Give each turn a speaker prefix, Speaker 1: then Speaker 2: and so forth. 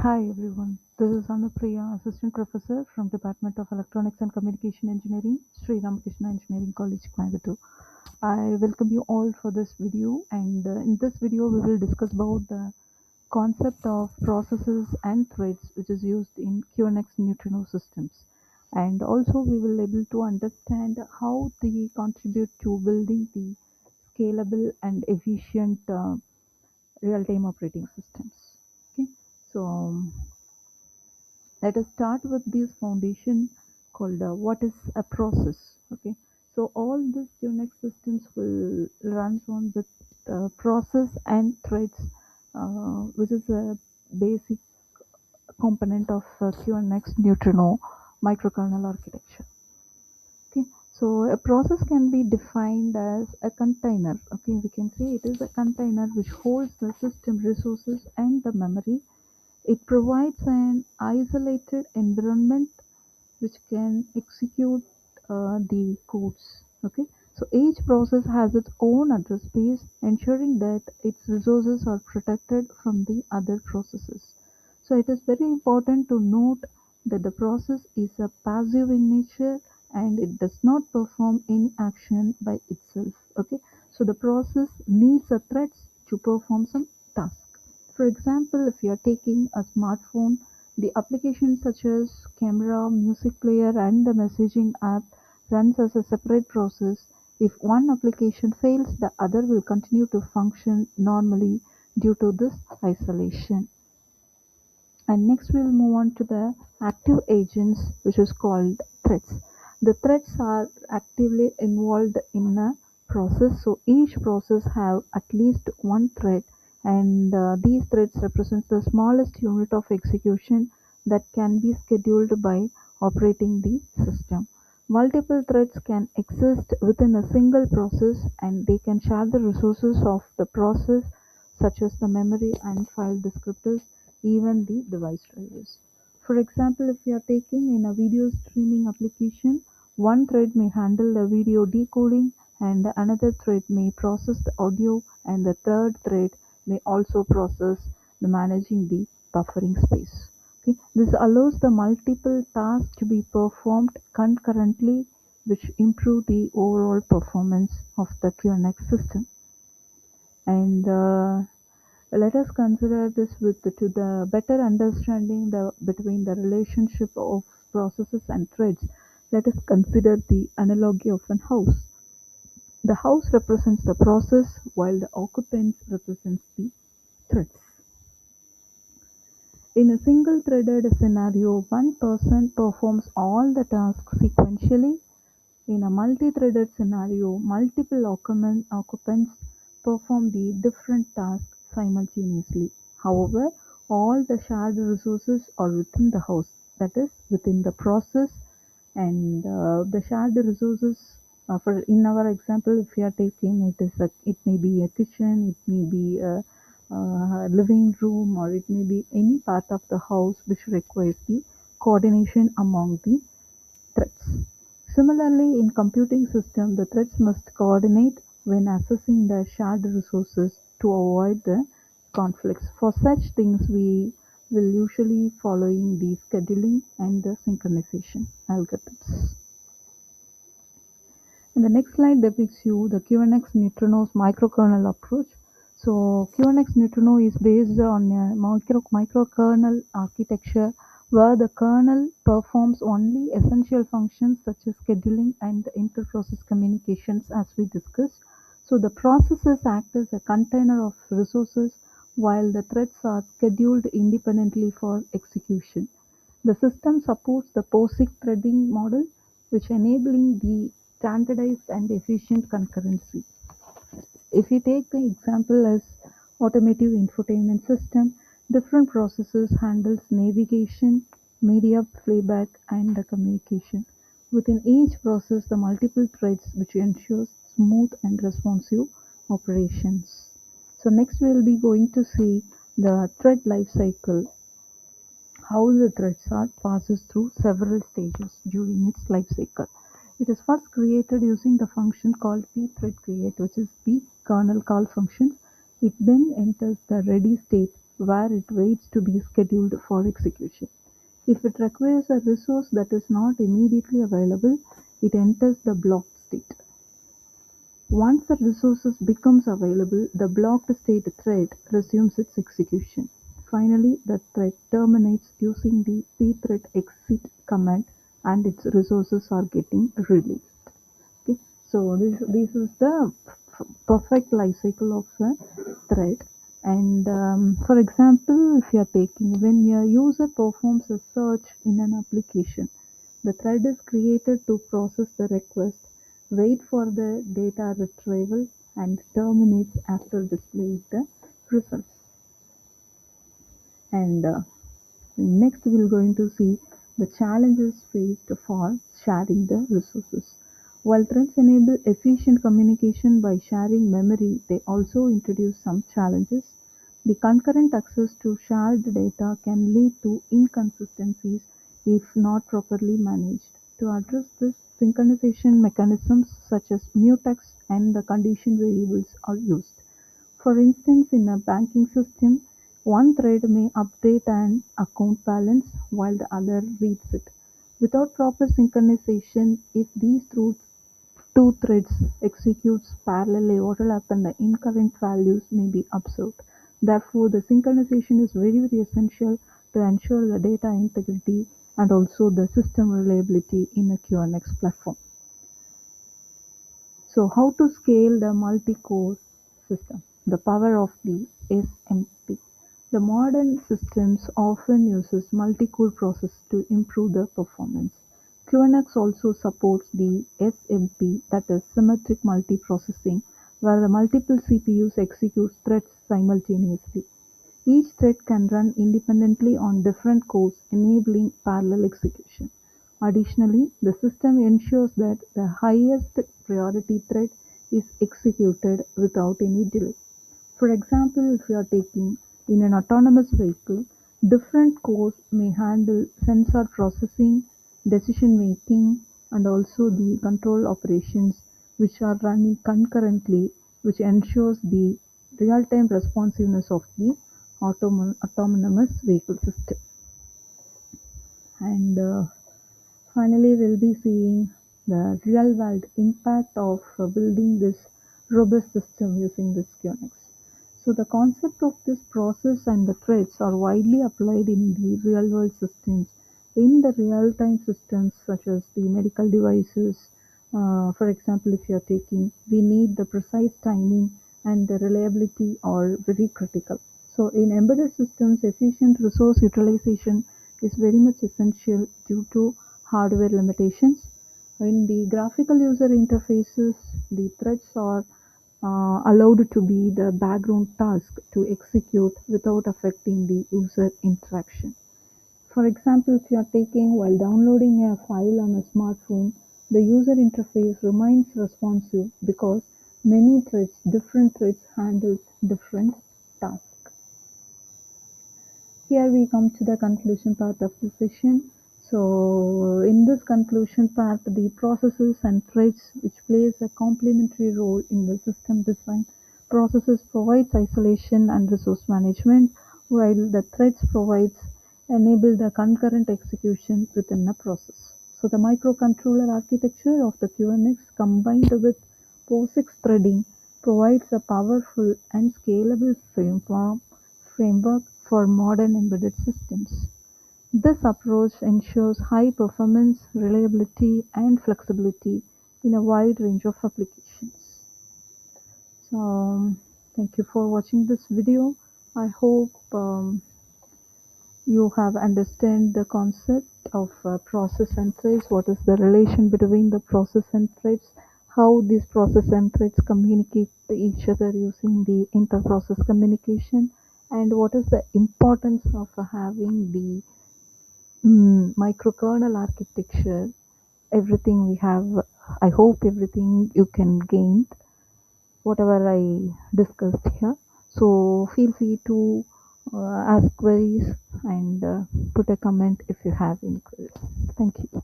Speaker 1: Hi everyone, this is Anupriya, Assistant Professor from Department of Electronics and Communication Engineering, Sri Ramakrishna Engineering College, Coimbatore. I welcome you all for this video, and in this video we will discuss about the concept of processes and threads which is used in QNX Neutrino systems, and also we will able to understand how they contribute to building the scalable and efficient real-time operating systems. Okay, so let us start with this foundation called what is a process. Okay, so all these Unix systems will run on with process and threads, which is a basic component of QNX Neutrino microkernel architecture. Okay, so a process can be defined as a container. Okay, we can say it is a container which holds the system resources and the memory. It provides an isolated environment which can execute the codes. Okay, so each process has its own address space, ensuring that its resources are protected from the other processes. So it is very important to note that the process is a passive in nature and it does not perform any action by itself. Okay, so the process needs a threads to perform some task. For example, if you are taking a smartphone, the applications such as camera, music player, and the messaging app runs as a separate process. If one application fails, the other will continue to function normally due to this isolation. And next we'll move on to the active agents, which is called threads. The threads are actively involved in a process, so each process have at least one thread, and these threads represent the smallest unit of execution that can be scheduled by operating the system. Multiple threads can exist within a single process and they can share the resources of the process such as the memory and file descriptors, even the device drivers. For example, if you are taking in a video streaming application, one thread may handle the video decoding and another thread may process the audio and the third thread may also process the managing the buffering space. Okay. This allows the multiple tasks to be performed concurrently, which improve the overall performance of the QNX system. And let us consider this with to the better understanding between the relationship of processes and threads. Let us consider the analogy of an house. The house represents the process while the occupants represents the threads. In a single-threaded scenario, one person performs all the tasks sequentially. In a multi-threaded scenario, multiple occupants perform the different tasks simultaneously. However, all the shared resources are within the house, that is, within the process, and the shared resources. For in our example, if you are taking it may be a kitchen, it may be a living room, or it may be any part of the house which requires the coordination among the threads. Similarly, in computing system, the threads must coordinate when accessing the shared resources to avoid the conflicts. For such things, we will usually following the scheduling and the synchronization algorithms. And the next slide depicts you the QNX Neutrino's microkernel approach. So QNX Neutrino is based on a microkernel architecture where the kernel performs only essential functions such as scheduling and inter-process communications as we discussed. So the processes act as a container of resources while the threads are scheduled independently for execution. The system supports the POSIX threading model, which enabling the standardized and efficient concurrency. If we take the example as automotive infotainment system, different processes handles navigation, media playback, and the communication. Within each process, the multiple threads which ensures smooth and responsive operations. So next we will be going to see the thread life cycle, how the threads are passes through several stages during its life cycle. It is first created using the function called pthread create, which is the kernel call function. It then enters the ready state where it waits to be scheduled for execution. If it requires a resource that is not immediately available, it enters the blocked state. Once the resources becomes available, the blocked state thread resumes its execution. Finally, the thread terminates using the pthread exit command and its resources are getting released. Okay, so this is the perfect life cycle of a thread. And for example, if you are taking when your user performs a search in an application, the thread is created to process the request, wait for the data retrieval, and terminates after displaying the results. And next, we're going to see the challenges faced for sharing the resources. While threads enable efficient communication by sharing memory, they also introduce some challenges. The concurrent access to shared data can lead to inconsistencies if not properly managed. To address this, synchronization mechanisms such as mutex and the condition variables are used. For instance, in a banking system, one thread may update an account balance while the other reads it. Without proper synchronization, if these two threads executes parallelly, what will happen? The incorrect values may be observed. Therefore, the synchronization is very essential to ensure the data integrity and also the system reliability in a QNX platform. So how to scale the multi-core system? The power of the SMP. The modern systems often uses multi-core process to improve the performance. QNX also supports the SMP, that is symmetric multiprocessing, where the multiple CPUs execute threads simultaneously. Each thread can run independently on different cores, enabling parallel execution. Additionally, the system ensures that the highest priority thread is executed without any delay. For example, if you are taking in an autonomous vehicle, different cores may handle sensor processing, decision making, and also the control operations which are running concurrently, which ensures the real-time responsiveness of the autonomous vehicle system. And finally, we'll be seeing the real-world impact of building this robust system using this QNX. So the concept of this process and the threads are widely applied in the real-world systems. In the real-time systems such as the medical devices, for example, if you are taking, we need the precise timing and the reliability are very critical. So in embedded systems, efficient resource utilization is very much essential due to hardware limitations. In the graphical user interfaces, the threads are allowed to be the background task to execute without affecting the user interaction. For example, if you are taking while downloading a file on a smartphone, the user interface remains responsive because different threads handle different tasks. Here we come to the conclusion part of the session. So in this conclusion part, the processes and threads which plays a complementary role in the system design. Processes provides isolation and resource management, while the threads provides enable the concurrent execution within a process. So the microcontroller architecture of the QNX combined with POSIX threading provides a powerful and scalable framework for modern embedded systems. This approach ensures high performance, reliability, and flexibility in a wide range of applications. So, thank you for watching this video. I hope you have understand the concept of process and threads, what is the relation between the process and threads, how these process and threads communicate to each other using the inter-process communication, and what is the importance of having the microkernel architecture. Everything we have, I hope everything you can gain whatever I discussed here. So feel free to ask queries and put a comment if you have any queries. Thank you.